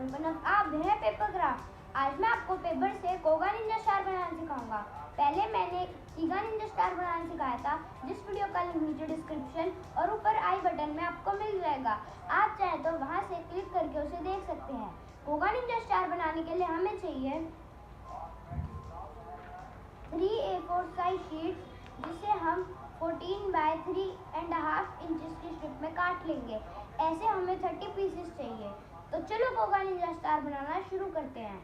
आप हैं पेपरक्राफ्ट। आज मैं आपको पेपर से कोगा निंजा स्टार बनाना सिखाऊंगा। पहले मैंने कीगा निंजा स्टार बनाना सिखाया था, जिस वीडियो का लिंक नीचे डिस्क्रिप्शन और ऊपर आई बटन में आपको मिल जाएगा। आप चाहें तो वहां से क्लिक करके उसे देख सकते हैं। कोगा निंजा स्टार बनाने के लिए हमें चाहिए 3 A4 साइज शीट्स, जिसे हम 14 बाय 3.5 इंचेस की स्ट्रिप में काट लेंगे। ऐसे हमें 30 पीसेस चाहिए। तो चलो कोगा निंजा स्टार बनाना शुरू करते हैं।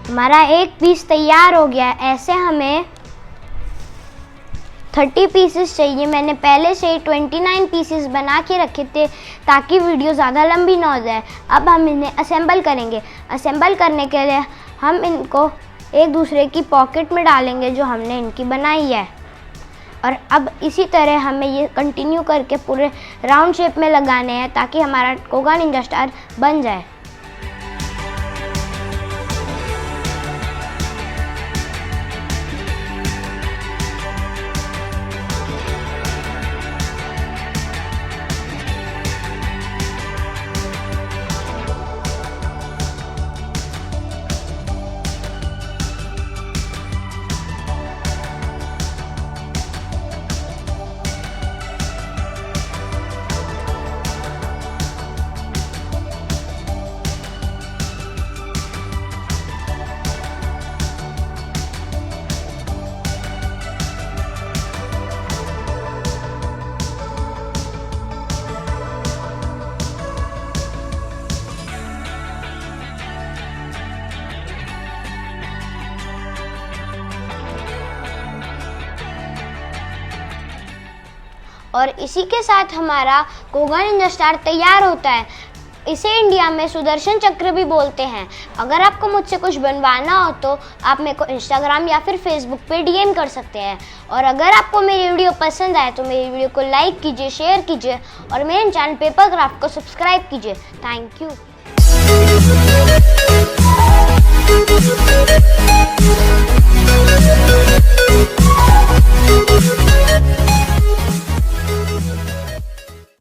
हमारा एक पीस तैयार हो गया। ऐसे हमें 30 पीसेस चाहिए। मैंने पहले से ही 29 पीसेस बना के रखे थे ताकि वीडियो ज़्यादा लंबी ना हो जाए। अब हम इन्हें असेंबल करेंगे। असेंबल करने के लिए हम इनको एक दूसरे की पॉकेट में डालेंगे जो हमने इनकी बनाई है। और अब इसी तरह हमें ये कंटिन्यू करके पूरे राउंड शेप में लगाने हैं ताकि हमारा कोगा निंजा स्टार बन जाए। और इसी के साथ हमारा कोगा निंजा स्टार तैयार होता है। इसे इंडिया में सुदर्शन चक्र भी बोलते हैं। अगर आपको मुझसे कुछ बनवाना हो तो आप मेरे को इंस्टाग्राम या फिर फेसबुक पे डीएम कर सकते हैं। और अगर आपको मेरी वीडियो पसंद आए तो मेरी वीडियो को लाइक कीजिए, शेयर कीजिए और मेरे चैनल पेपरक्राफ्ट को सब्सक्राइब कीजिए। Thank you.